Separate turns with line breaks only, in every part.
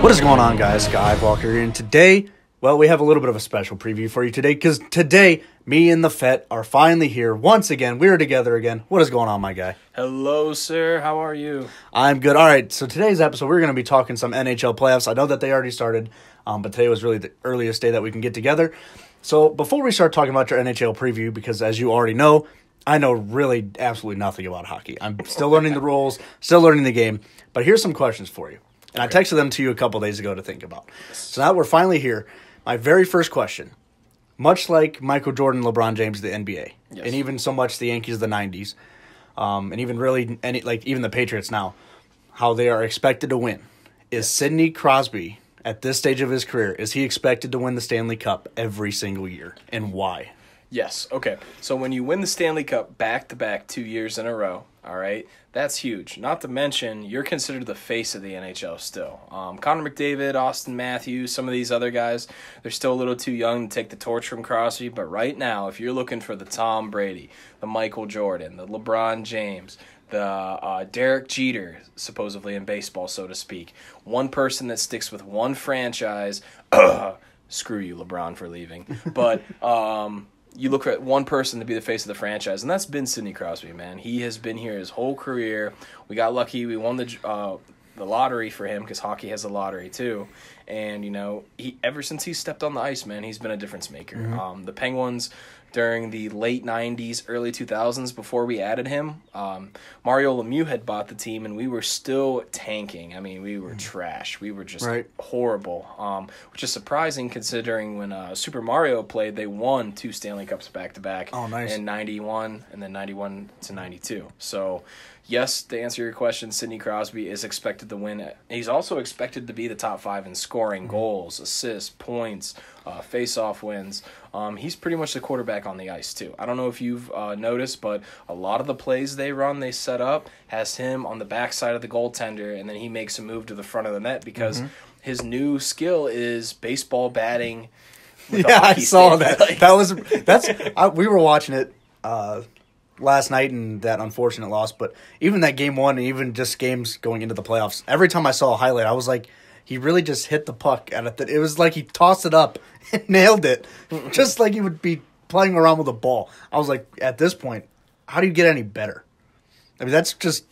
What is going on, guys? SkiveWalker here, and today, well, we have a little bit of a special preview for you today, because today, me and the Fett are finally here once again. We're together again. What is going on, my guy?
Hello, sir. How are you?
I'm good. All right, so today's episode, we're going to be talking some NHL playoffs. I know that they already started, but today was really the earliest day that we can get together. So before we start talking about your NHL preview, because as you already know, I know really absolutely nothing about hockey. I'm still learning the rules, still learning the game, but here's some questions for you. And I texted them to you a couple days ago to think about. So now we're finally here. My very first question, much like Michael Jordan, LeBron James, the NBA, and even so much the Yankees of the 90s, and even really even the Patriots now, how they are expected to win. Is Sidney Crosby, at this stage of his career, is he expected to win the Stanley Cup every single year, and why?
Yes. Okay. So when you win the Stanley Cup back-to-back 2 years in a row, all right, that's huge. Not to mention, you're considered the face of the NHL still. Connor McDavid, Austin Matthews, some of these other guys, they're still a little too young to take the torch from Crosby. But right now, if you're looking for the Tom Brady, the Michael Jordan, the LeBron James, the Derek Jeter, supposedly in baseball, so to speak, one person that sticks with one franchise, screw you, LeBron, for leaving, but you look at one person to be the face of the franchise, and that's been Sidney Crosby, man. He has been here his whole career. We got lucky. We won the lottery for him, because hockey has a lottery too. And, you know, ever since he stepped on the ice, man, he's been a difference maker. Mm-hmm. The Penguins, during the late 90s, early 2000s, before we added him, Mario Lemieux had bought the team, and we were still tanking. I mean, we were trash. We were just horrible, which is surprising considering when Super Mario played, they won 2 Stanley Cups back-to-back in 91 and then 91 to 92. So, yes, to answer your question, Sidney Crosby is expected to win. He's also expected to be the top 5 in scoring, goals, assists, points, face-off wins. He's pretty much the quarterback on the ice, too. I don't know if you've noticed, but a lot of the plays they set up, has him on the backside of the goaltender, and then he makes a move to the front of the net because his new skill is baseball batting with a hockey
I saw
stick.
that. We were watching it last night in that unfortunate loss, but even that game one, and even just games going into the playoffs, every time I saw a highlight, I was like, he really just hit the puck at it. It was like he tossed it up and nailed it, just like he would be playing around with a ball. I was like, at this point, how do you get any better? I mean, that's just,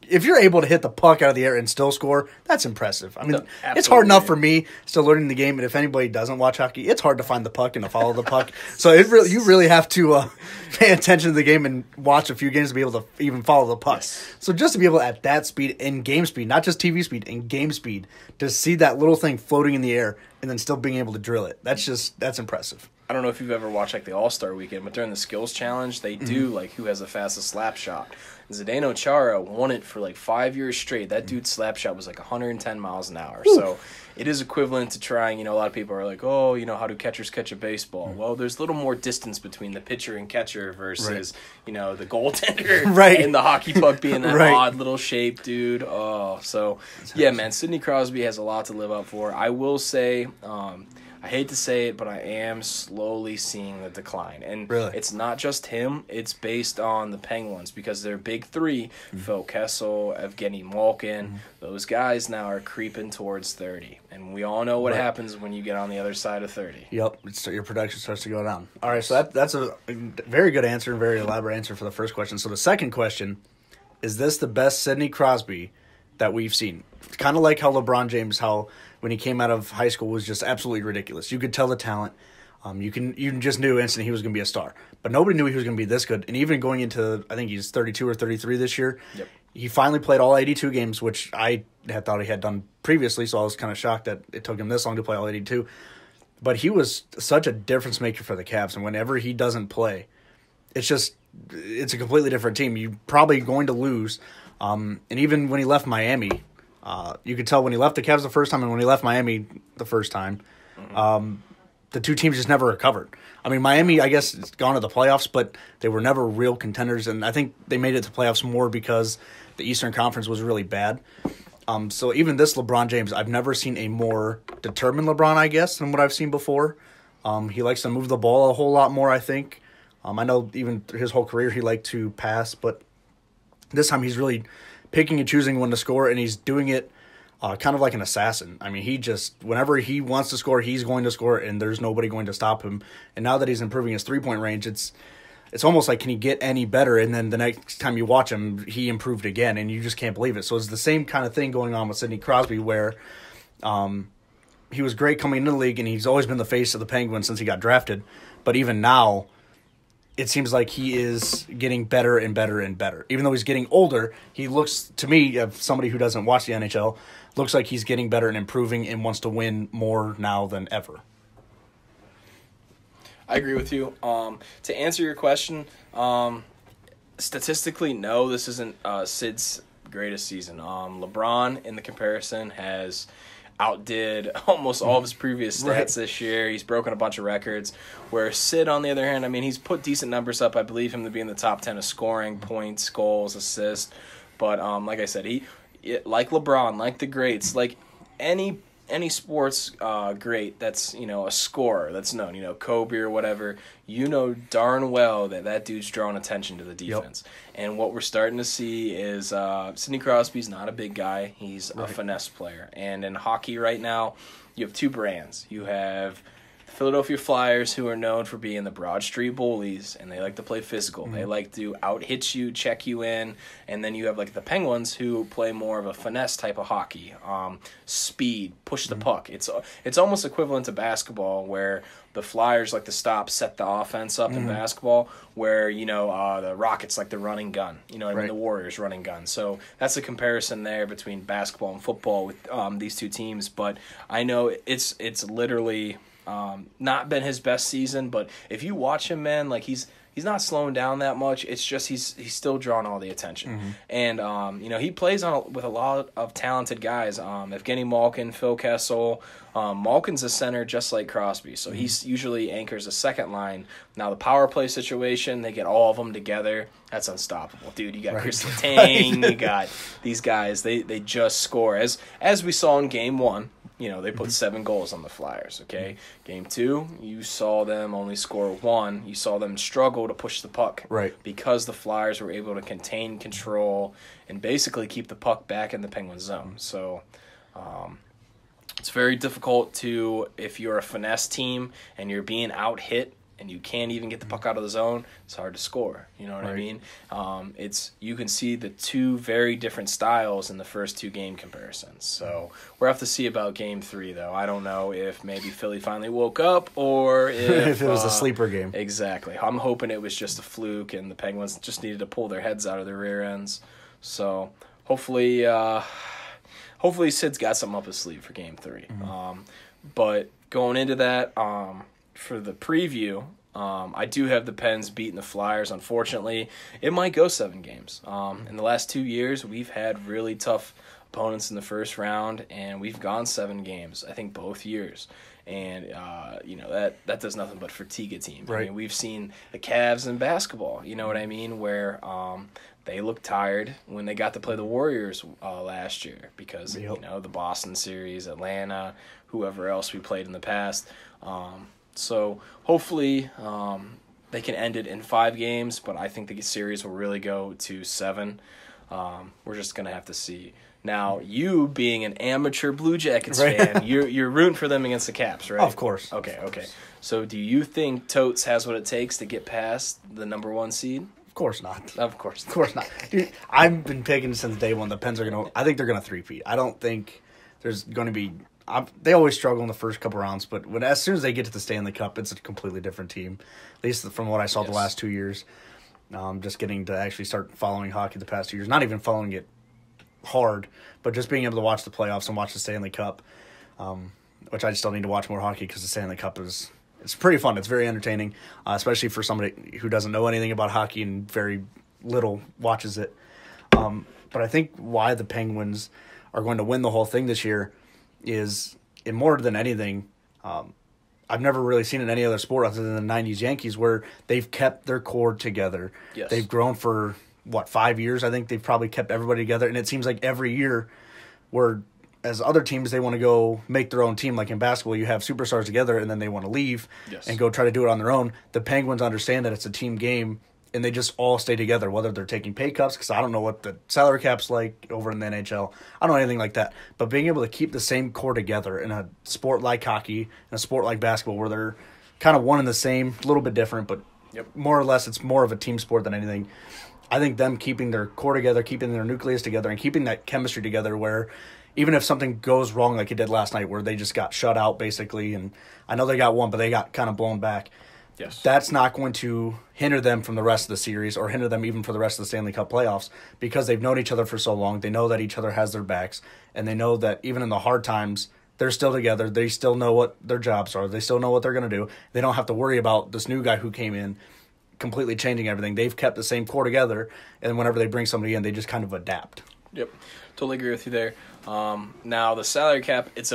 if you're able to hit the puck out of the air and still score, that's impressive. I mean, it's hard enough for me still learning the game, and if anybody doesn't watch hockey, it's hard to find the puck and to follow the puck. So you really have to pay attention to the game and watch a few games to be able to even follow the puck. Yes. So just to be able at that speed, in game speed, not just TV speed, in game speed, to see that little thing floating in the air and then still being able to drill it, that's impressive.
I don't know if you've ever watched like the All-Star Weekend, but during the skills challenge, they do like who has the fastest slap shot. Zdeno Chara won it for like 5 years straight. That dude's slap shot was like 110 miles an hour. Ooh. So it is equivalent to trying, a lot of people are like, oh, how do catchers catch a baseball? Well, there's a little more distance between the pitcher and catcher versus, the goaltender and the hockey puck being that odd little shape, dude. Oh, so yeah, man, Sidney Crosby has a lot to live up for. I will say, I hate to say it, but I am slowly seeing the decline. And it's not just him. It's based on the Penguins because their big three, Phil Kessel, Evgeny Malkin, those guys now are creeping towards 30. And we all know what happens when you get on the other side of 30.
Yep, your production starts to go down. All right, so that's a very good answer, very elaborate answer for the first question. So the second question, is this the best Sidney Crosby that we've seen? Kind of like how LeBron James, when he came out of high school, was just absolutely ridiculous. You could tell the talent. You just knew instantly he was going to be a star. But nobody knew he was going to be this good. And even going into, I think he's 32 or 33 this year, he finally played all 82 games, which I had thought he had done previously, so I was kind of shocked that it took him this long to play all 82. But he was such a difference maker for the Cavs, and whenever he doesn't play, it's a completely different team. You're probably going to lose. And even when he left Miami, you could tell when he left the Cavs the first time and when he left Miami the first time, the two teams just never recovered. I mean, Miami, I guess, has gone to the playoffs, but they were never real contenders, and I think they made it to playoffs more because the Eastern Conference was really bad. So even this LeBron James, I've never seen a more determined LeBron, I guess, than what I've seen before. He likes to move the ball a whole lot more, I think. I know even his whole career he liked to pass, but this time he's really picking and choosing when to score, and he's doing it kind of like an assassin. I mean, he just, whenever he wants to score, he's going to score, and there's nobody going to stop him. And now that he's improving his three-point range, it's almost like, can he get any better? And then the next time you watch him, he improved again, and you just can't believe it. So it's the same kind of thing going on with Sidney Crosby, where he was great coming into the league, and he's always been the face of the Penguins since he got drafted. But even now, it seems like he is getting better and better and better. Even though he's getting older, he looks, to me, of somebody who doesn't watch the NHL, looks like he's getting better and improving and wants to win more now than ever.
I agree with you. To answer your question, statistically, no, this isn't Sid's greatest season. LeBron, in the comparison, has outdid almost all of his previous stats this year. He's broken a bunch of records. Where Sid, on the other hand, I mean, he's put decent numbers up. I believe him to be in the top 10 of scoring, points, goals, assists. But like I said, like LeBron, like the greats, like any sports great that's, a scorer that's known, Kobe or whatever, darn well that dude's drawing attention to the defense. Yep. And what we're starting to see is Sidney Crosby's not a big guy. He's a finesse player. And in hockey right now, you have two brands. You have the Philadelphia Flyers, who are known for being the Broad Street bullies, and they like to play physical. Mm-hmm. They like to out-hit you, check you in. And then you have like the Penguins, who play more of a finesse type of hockey. Speed, push the puck. It's almost equivalent to basketball, where the Flyers like to stop, set the offense up in basketball, where, the Rockets like the running gun, the Warriors running gun. So that's a comparison there between basketball and football with these two teams. But I know it's literally not been his best season, but if you watch him, man, like he's not slowing down that much. It's just he's still drawing all the attention. And, he plays with a lot of talented guys. Evgeny Malkin, Phil Kessel. Malkin's a center just like Crosby, so he usually anchors a second line. Now, the power play situation, they get all of them together. That's unstoppable. Dude, you got Chris Letang, you got these guys. They just score. As we saw in Game 1, they put 7 goals on the Flyers, okay? Game 2, you saw them only score 1. You saw them struggle to push the puck. Right. Because the Flyers were able to contain, control, and basically keep the puck back in the Penguin zone. So it's very difficult if you're a finesse team and you're being out-hit and you can't even get the puck out of the zone, it's hard to score. You know what I mean? You can see the two very different styles in the first 2 game comparisons. So we'll have to see about Game 3, though. I don't know if maybe Philly finally woke up or if
it was a sleeper game.
Exactly. I'm hoping it was just a fluke and the Penguins just needed to pull their heads out of their rear ends. So hopefully Sid's got something up his sleeve for Game 3. But going into that, for the preview, I do have the Pens beating the Flyers. Unfortunately, it might go 7 games. In the last 2 years, we've had really tough opponents in the first round, and we've gone 7 games, I think, both years. And, that does nothing but fatigue a team. Right. I mean, we've seen the Cavs in basketball, you know what I mean, where they looked tired when they got to play the Warriors last year because, the Boston series, Atlanta, whoever else we played in the past. So hopefully they can end it in 5 games, but I think the series will really go to 7. We're just going to have to see. Now, you being an amateur Blue Jackets fan, you're rooting for them against the Caps, right?
Of course.
Okay. So do you think Totes has what it takes to get past the number 1 seed?
Of course not.
Of course
not. Dude, I've been picking since day one the Pens are going to – I think they're going to three-peat. I don't think there's going to be – they always struggle in the first couple rounds, but as soon as they get to the Stanley Cup, it's a completely different team, at least from what I saw the last 2 years. Just getting to actually start following hockey the past 2 years, not even following it hard, but just being able to watch the playoffs and watch the Stanley Cup, which I still need to watch more hockey because the Stanley Cup it's pretty fun. It's very entertaining, especially for somebody who doesn't know anything about hockey and very little watches it. But I think why the Penguins are going to win the whole thing this year is, in more than anything, I've never really seen it in any other sport other than the 90s Yankees, where they've kept their core together. Yes. They've grown for, 5 years? I think they've probably kept everybody together, and it seems like every year where, as other teams, they want to go make their own team. Like in basketball, you have superstars together, and then they want to leave and go try to do it on their own. The Penguins understand that it's a team game, and they just all stay together, whether they're taking pay cuts, because I don't know what the salary cap's like over in the NHL. I don't know anything like that. But being able to keep the same core together in a sport like hockey, in a sport like basketball, where they're kind of one and the same, a little bit different, but more or less it's more of a team sport than anything. I think them keeping their core together, keeping their nucleus together, and keeping that chemistry together where even if something goes wrong like it did last night where they just got shut out basically, and I know they got one, but they got kind of blown back.
Yes.
That's not going to hinder them from the rest of the series or hinder them even for the rest of the Stanley Cup playoffs because they've known each other for so long. They know that each other has their backs, and they know that even in the hard times, they're still together. They still know what their jobs are. They still know what they're going to do. They don't have to worry about this new guy who came in completely changing everything. They've kept the same core together, and whenever they bring somebody in, they just kind of adapt.
Yep, totally agree with you there. Now, the salary cap, it's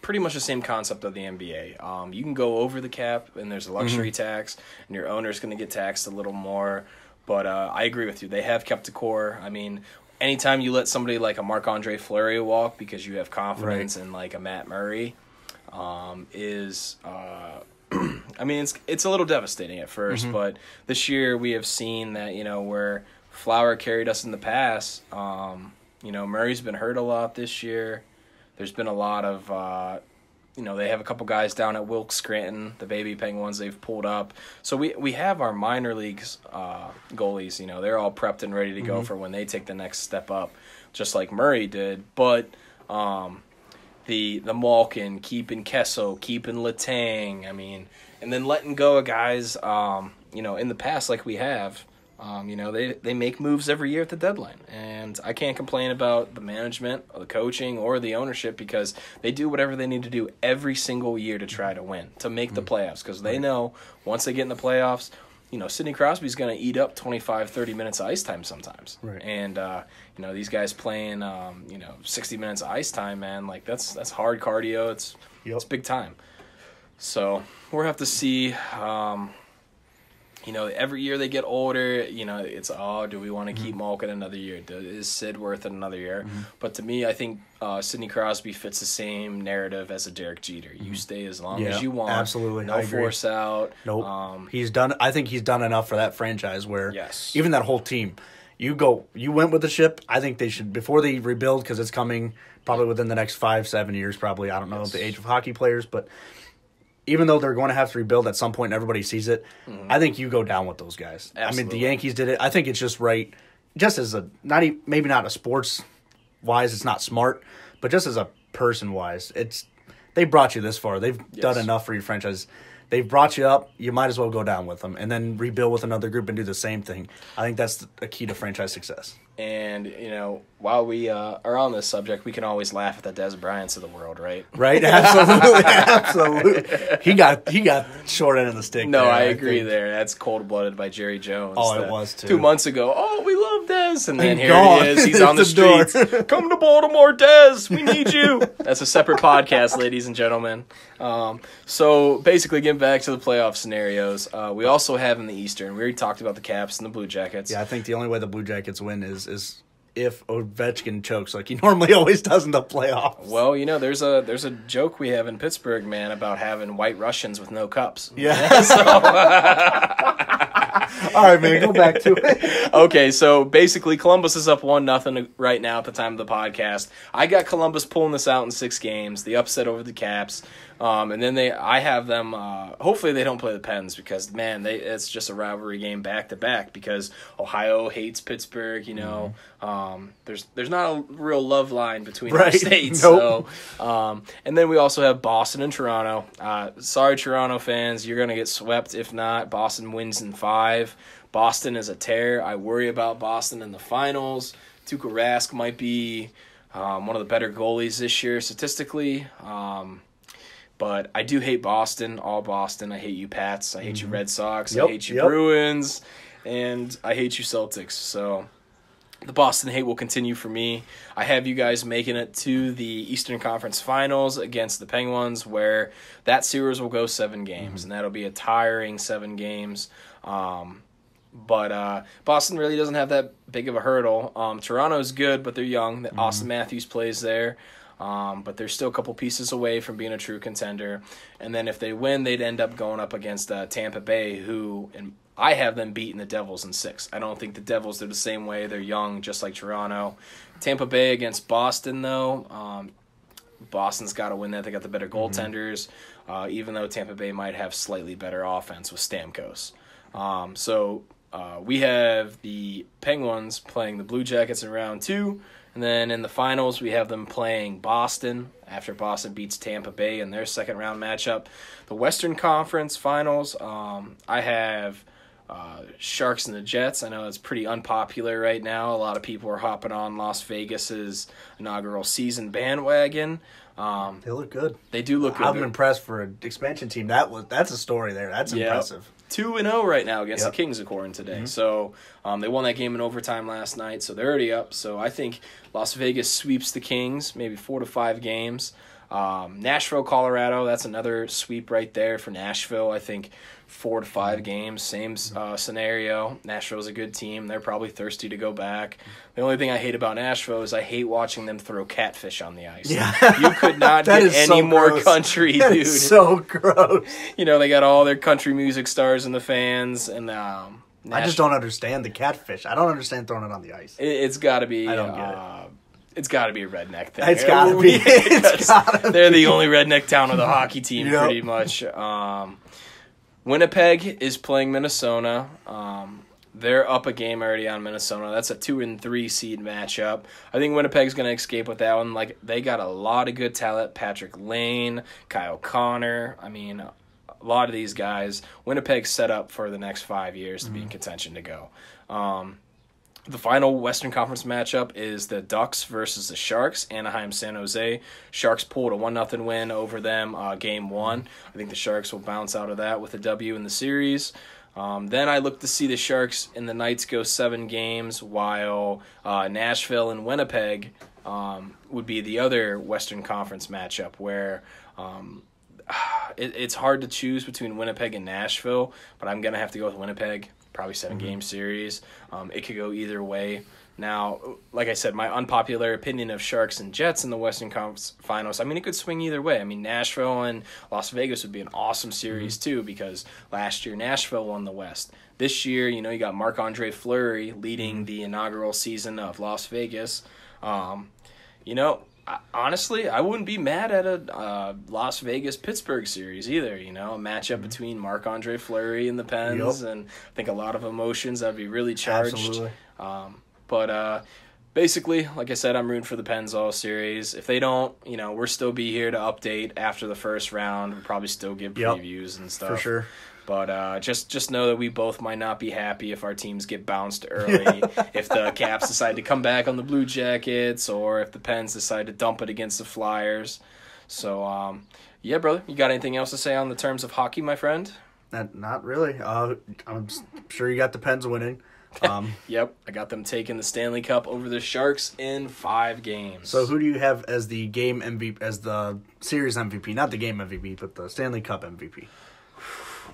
pretty much the same concept of the NBA. You can go over the cap, and there's a luxury tax, and your owner's going to get taxed a little more. But I agree with you. They have kept the core. I mean, anytime you let somebody like a Marc-Andre Fleury walk because you have confidence in like a Matt Murray, I mean, it's a little devastating at first, but this year we have seen that, where Flower carried us in the past, Murray's been hurt a lot this year. There's been a lot of, they have a couple guys down at Wilkes Scranton, the baby Penguins they've pulled up. So we have our minor leagues goalies, they're all prepped and ready to go for when they take the next step up, just like Murray did. But the Malkin, keeping Kessel, keeping Letang, I mean, and then letting go of guys, in the past like we have. They make moves every year at the deadline, and I can't complain about the management or the coaching or the ownership because they do whatever they need to do every single year to try to win, to make the playoffs, because they know once they get in the playoffs, Sidney Crosby's going to eat up 25, 30 minutes of ice time sometimes. Right. And, these guys playing, 60 minutes of ice time, man, like that's hard cardio. It's big time. So we'll have to see, every year they get older, it's, do we want to keep Malkin another year? Is Sid worth it another year? But to me, I think Sidney Crosby fits the same narrative as a Derek Jeter. You stay as long as you want.
Absolutely.
No force out.
Nope. I think he's done enough for that franchise where even that whole team, you went with the ship. I think they should, before they rebuild, because it's coming probably within the next 5-7 years, probably. I don't know the age of hockey players, but even though they're going to have to rebuild at some point and everybody sees it, I think you go down with those guys. Absolutely. I mean, the Yankees did it. I think it's just right, just as maybe not a sports-wise, it's not smart, but just as a person-wise, they brought you this far. They've done enough for your franchise. They've brought you up. You might as well go down with them and then rebuild with another group and do the same thing. I think that's a key to franchise success. And,
while we are on this subject, we can always laugh at the Des Bryants of the world, right?
Right? Absolutely. Absolutely. He got short end of the stick.
No, I agree there. That's cold-blooded by Jerry Jones.
Oh, it was, too.
2 months ago, we love Des. And then here he is. He's on the streets. Come to Baltimore, Des. We need you. That's a separate podcast, ladies and gentlemen. So, basically, getting back to the playoff scenarios, we also have in the Eastern, we already talked about the Caps and the Blue Jackets.
Yeah, I think the only way the Blue Jackets win is if Ovechkin chokes like he normally always does in the playoffs.
Well, there's a joke we have in Pittsburgh, man, about having white Russians with no cups.
Yeah. All right, man, go back to it.
Okay, so basically Columbus is up 1-0 right now at the time of the podcast. I got Columbus pulling this out in 6 games, the upset over the Caps. And then I have them, hopefully they don't play the Pens because, man, it's just a rivalry game back-to-back because Ohio hates Pittsburgh, There's not a real love line between our states. Nope. So, and then we also have Boston and Toronto. Sorry, Toronto fans, you're going to get swept if not. Boston wins in 5. Boston is a tear. I worry about Boston in the finals. Tuukka Rask might be one of the better goalies this year statistically. But I do hate Boston, all Boston. I hate you Pats. I hate you Red Sox. I hate you Bruins. And I hate you Celtics. So the Boston hate will continue for me. I have you guys making it to the Eastern Conference Finals against the Penguins where that series will go 7 games. And that'll be a tiring 7 games. But Boston really doesn't have that big of a hurdle. Toronto's good, but they're young. Austin Matthews plays there. But they're still a couple pieces away from being a true contender. And then if they win, they'd end up going up against Tampa Bay, who, I have them beating the Devils in 6. I don't think the Devils are the same way. They're young, just like Toronto. Tampa Bay against Boston, though. Boston's got to win that. They got the better goaltenders, even though Tampa Bay might have slightly better offense with Stamkos. We have the Penguins playing the Blue Jackets in round 2. And then in the finals, we have them playing Boston after Boston beats Tampa Bay in their second-round matchup. The Western Conference Finals, I have Sharks and the Jets. I know it's pretty unpopular right now. A lot of people are hopping on Las Vegas's inaugural season bandwagon.
They look good.
They do look good.
I'm impressed for an expansion team. That's a story there. That's impressive.
2-0 right now against the Kings, according today. Mm-hmm. So they won that game in overtime last night, so they're already up. So I think Las Vegas sweeps the Kings, maybe 4 to 5 games. Nashville, Colorado, that's another sweep right there for Nashville. I think 4 to 5 games, same scenario. Nashville's a good team. They're probably thirsty to go back. The only thing I hate about Nashville is I hate watching them throw catfish on the ice. Yeah. You could not get any more country, dude.
That is so gross.
They got all their country music stars and the fans, and
I just don't understand the catfish. I don't understand throwing it on the ice.
It's got to be.
I don't get it.
It's got to be a redneck thing.
It's got to be.
They're the only redneck town of the hockey team, pretty much. Winnipeg is playing Minnesota. They're up a game already on Minnesota. That's a 2 and 3 seed matchup. I think Winnipeg's going to escape with that one. They got a lot of good talent. Patrick Lane, Kyle Connor. I mean, a lot of these guys. Winnipeg's set up for the next 5 years to be in contention to go. The final Western Conference matchup is the Ducks versus the Sharks, Anaheim, San Jose. Sharks pulled a 1-0 win over them game 1. I think the Sharks will bounce out of that with a W in the series. Then I look to see the Sharks and the Knights go 7 games, while Nashville and Winnipeg would be the other Western Conference matchup where it's hard to choose between Winnipeg and Nashville, but I'm going to have to go with Winnipeg. Probably 7-game series. It could go either way. Now, like I said, my unpopular opinion of Sharks and Jets in the Western Conference Finals, I mean, it could swing either way. I mean, Nashville and Las Vegas would be an awesome series, too, because last year Nashville won the West. This year, you got Marc-Andre Fleury leading the inaugural season of Las Vegas. Honestly, I wouldn't be mad at a Las Vegas-Pittsburgh series either, a matchup between Marc-Andre Fleury and the Pens, and I think a lot of emotions that would be really charged.
Absolutely.
But basically, like I said, I'm rooting for the Pens all series. If they don't, we'll still be here to update after the first round. We'll probably still give previews and stuff.
For sure.
But just know that we both might not be happy if our teams get bounced early, if the Caps decide to come back on the Blue Jackets, or if the Pens decide to dump it against the Flyers. So, yeah, brother, you got anything else to say on the terms of hockey, my friend?
Not really. I'm sure you got the Pens winning.
Yep, I got them taking the Stanley Cup over the Sharks in 5 games.
So who do you have as the game MVP, as the series MVP? Not the game MVP, but the Stanley Cup MVP.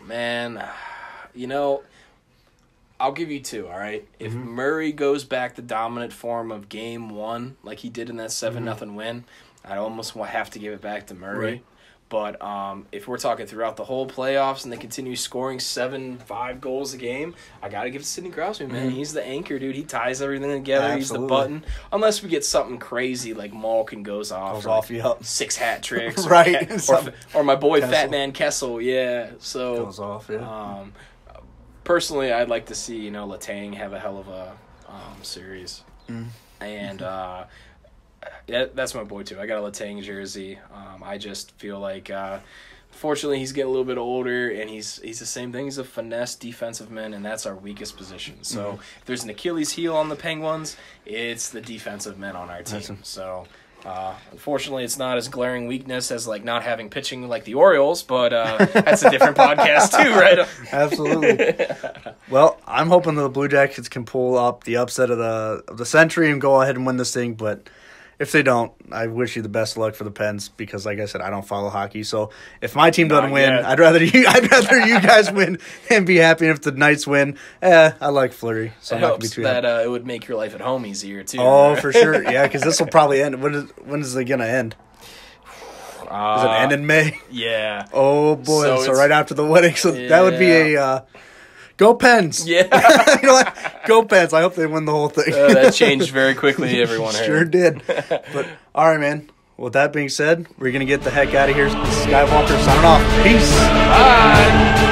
Man, I'll give you 2, all right? If Murray goes back to dominant form of game 1, like he did in that 7-0 win, I'd almost have to give it back to Murray.
Right.
But if we're talking throughout the whole playoffs and they continue scoring 7-5 goals a game, I got to give it to Sidney Crosby, man. He's the anchor, dude. He ties everything together.
Absolutely.
He's the button. Unless we get something crazy like Malkin goes off. 6 hat tricks.
Right.
Or my boy Kessel. Fat Man Kessel, yeah. So
goes off, yeah.
Personally, I'd like to see, Letang have a hell of a series. And yeah, that's my boy, too. I got a Letang jersey. I just feel like, fortunately, he's getting a little bit older, and he's the same thing. He's a finesse defensive man, and that's our weakest position. So if there's an Achilles heel on the Penguins, it's the defensive men on our team. So unfortunately, it's not as glaring weakness as not having pitching like the Orioles, but that's a different podcast, too, right?
Absolutely. Well, I'm hoping the Blue Jackets can pull up the upset of the century and go ahead and win this thing, but if they don't, I wish you the best of luck for the Pens because, like I said, I don't follow hockey. So if my team doesn't win, I'd rather you guys win and be happy. And if the Knights win, I like Fleury. So
it helps that it would make your life at home easier too.
Oh, for sure, yeah, because this will probably end. When is it gonna end? Does it end in May?
Yeah.
Oh boy! So right after the wedding, so that would be a Go Pens.
Yeah.
You're like, go Pens. I hope they win the whole thing.
That changed very quickly, everyone heard.
Sure did. But, all right, man. With that being said, we're going to get the heck out of here. SkiveWalker signing off. Peace.
Bye.